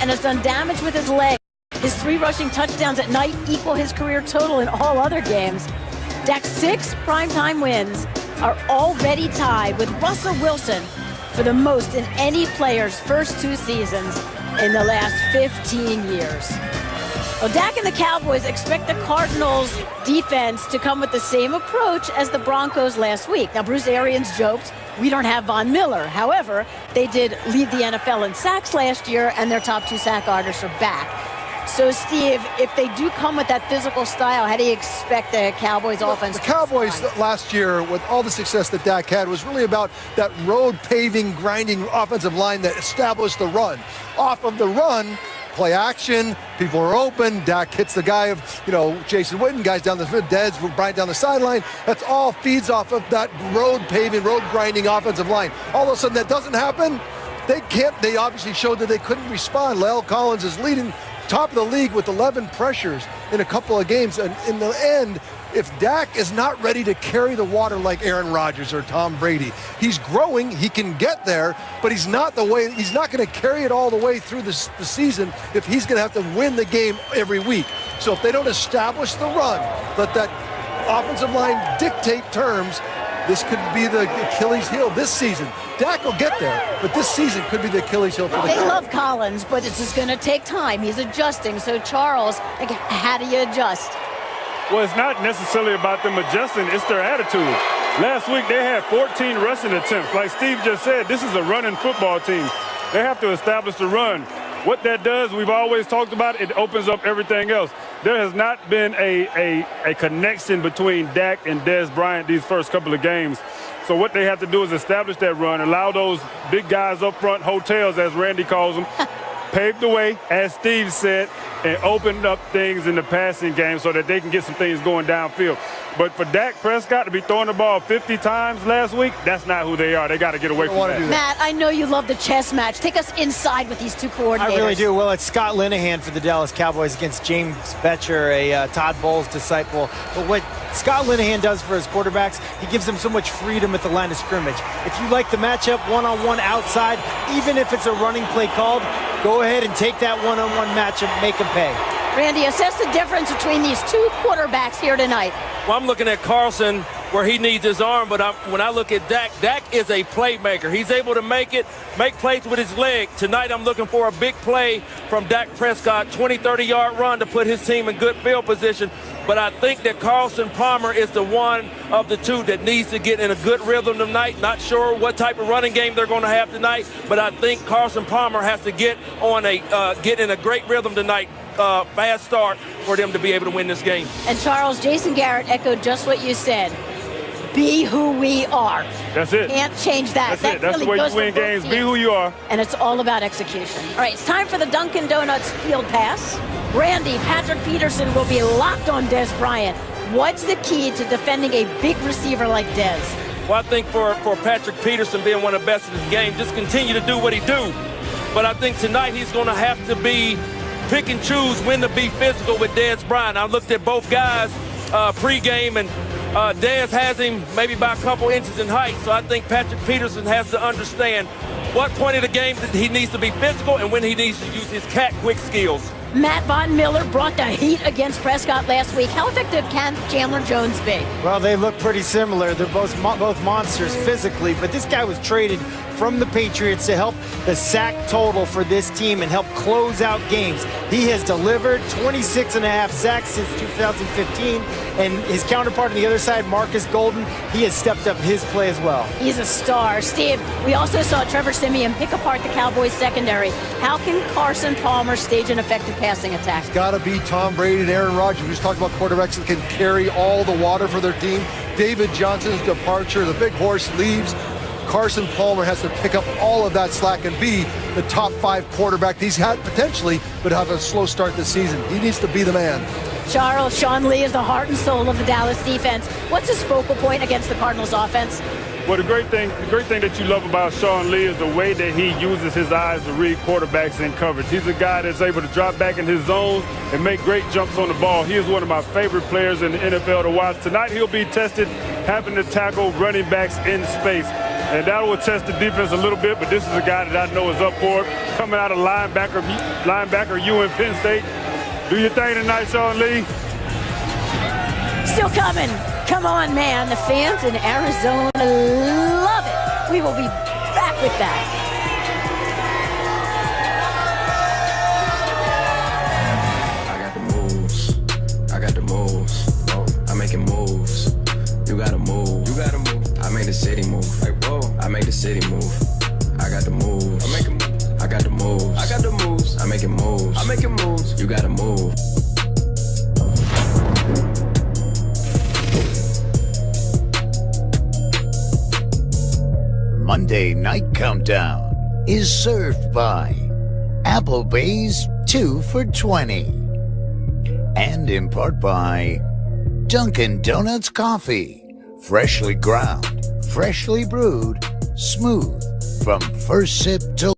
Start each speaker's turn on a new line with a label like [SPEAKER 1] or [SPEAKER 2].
[SPEAKER 1] and has done damage with his leg. His 3 rushing touchdowns at night equal his career total in all other games. Dak's 6 primetime wins are already tied with Russell Wilson for the most in any player's first 2 seasons in the last 15 years. Well, Dak and the Cowboys expect the Cardinals defense to come with the same approach as the Broncos last week. Now, Bruce Arians joked, we don't have Von Miller. However, they did lead the NFL in sacks last year, and their top 2 sack artists are back. So, Steve, if they do come with that physical style, how do you expect the Cowboys offense
[SPEAKER 2] to respond? The Cowboys last year, with all the success that Dak had, was really about that road paving, grinding offensive line that established the run. Off of the run, play action, people are open, Dak hits the guy of, Jason Witten, guys down the field, Dez, Bryant down the sideline. That's all feeds off of that road paving, road grinding offensive line. All of a sudden that doesn't happen. They obviously showed that they couldn't respond. La'el Collins is leading top of the league with 11 pressures in a couple of games. And in the end, if Dak is not ready to carry the water like Aaron Rodgers or Tom Brady, he's growing, he can get there, but he's not going to carry it all the way through the season if he's going to have to win the game every week. So if they don't establish the run, let that offensive line dictate terms, this could be the Achilles heel this season. Dak will get there, but this season could be the Achilles heel for the Cowboys.
[SPEAKER 1] They love Collins, but it's just going to take time. He's adjusting. So, Charles, how do you adjust?
[SPEAKER 3] Well, it's not necessarily about them adjusting. It's their attitude. Last week, they had 14 rushing attempts. Like Steve just said, this is a running football team. They have to establish the run. What that does, we've always talked about, it opens up everything else. There has not been a connection between Dak and Dez Bryant these first couple of games. So what they have to do is establish that run, allow those big guys up front, hotels, as Randy calls them, pave the way, as Steve said, and open up things in the passing game so that they can get some things going downfield. But for Dak Prescott to be throwing the ball 50 times last week, that's not who they are. They got to get away from that.
[SPEAKER 1] Matt, I know you love the chess match. Take us inside with these 2 coordinators.
[SPEAKER 4] I really do. Well, it's Scott Linehan for the Dallas Cowboys against James Bettcher, a Todd Bowles disciple. But what Scott Linehan does for his quarterbacks, he gives them so much freedom at the line of scrimmage. If you like the matchup one-on-one outside, even if it's a running play called, go ahead and take that one-on-one matchup, make them pay.
[SPEAKER 1] Randy, assess the difference between these 2 quarterbacks here tonight.
[SPEAKER 5] Well, I'm looking at Carlson where he needs his arm, but when I look at Dak, Dak is a playmaker. He's able to make plays with his leg. Tonight I'm looking for a big play from Dak Prescott, 20, 30-yard run to put his team in good field position. But I think that Carson Palmer is the one of the 2 that needs to get in a good rhythm tonight. Not sure what type of running game they're going to have tonight, but I think Carson Palmer has to get in a great rhythm tonight. Fast start for them to be able to win this game.
[SPEAKER 1] And Charles, Jason Garrett echoed just what you said. Be who we are.
[SPEAKER 3] That's it.
[SPEAKER 1] Can't change that.
[SPEAKER 3] That's it. That's the way you win games. Be who you are.
[SPEAKER 1] And it's all about execution. All right, it's time for the Dunkin' Donuts field pass. Randy, Patrick Peterson will be locked on Dez Bryant. What's the key to defending a big receiver like Dez?
[SPEAKER 5] Well, I think for Patrick Peterson being one of the best in the game, just continue to do what he do. But I think tonight he's going to have to be pick and choose when to be physical with Dez Bryant. I looked at both guys pregame, and Dez has him maybe by a couple inches in height. So I think Patrick Peterson has to understand what point of the game that he needs to be physical and when he needs to use his quick skills.
[SPEAKER 1] Matt Von Miller brought the heat against Prescott last week. How effective can Chandler Jones be?
[SPEAKER 4] Well, they look pretty similar. They're both monsters physically, but this guy was traded from the Patriots to help the sack total for this team and help close out games. He has delivered 26.5 sacks since 2015, and his counterpart on the other side, Marcus Golden, he has stepped up his play as well.
[SPEAKER 1] He's a star. Steve, we also saw Trevor Siemian pick apart the Cowboys secondary. How can Carson Palmer stage an effective passing attack?
[SPEAKER 2] It's got to be Tom Brady and Aaron Rodgers. We just talked about quarterbacks that can carry all the water for their team. David Johnson's departure, the big horse leaves. Carson Palmer has to pick up all of that slack and be the top 5 quarterback he's had potentially, but have a slow start this season. He needs to be the man.
[SPEAKER 1] Charles, Sean Lee is the heart and soul of the Dallas defense. What's his focal point against the Cardinals offense?
[SPEAKER 3] Well, the great thing that you love about Sean Lee is the way that he uses his eyes to read quarterbacks in coverage. He's a guy that's able to drop back in his zones and make great jumps on the ball. He is one of my favorite players in the NFL to watch. Tonight he'll be tested having to tackle running backs in space. and that will test the defense a little bit, but this is a guy that I know is up for it. Coming out of linebacker U in Penn State. Do your thing tonight, Sean Lee.
[SPEAKER 1] Still coming. Come on, man. The fans in Arizona love it. We will be back with that.
[SPEAKER 6] I'm making moves. You gotta move. You gotta move. I made the city move. Like whoa. I made the city move. I got the moves. I'm making moves. I got the moves. I got the moves. I'm making moves. I'm making moves. You gotta move.
[SPEAKER 7] Monday Night Countdown is served by Applebee's 2 for $20 and in part by Dunkin' Donuts Coffee, freshly ground, freshly brewed, smooth from first sip till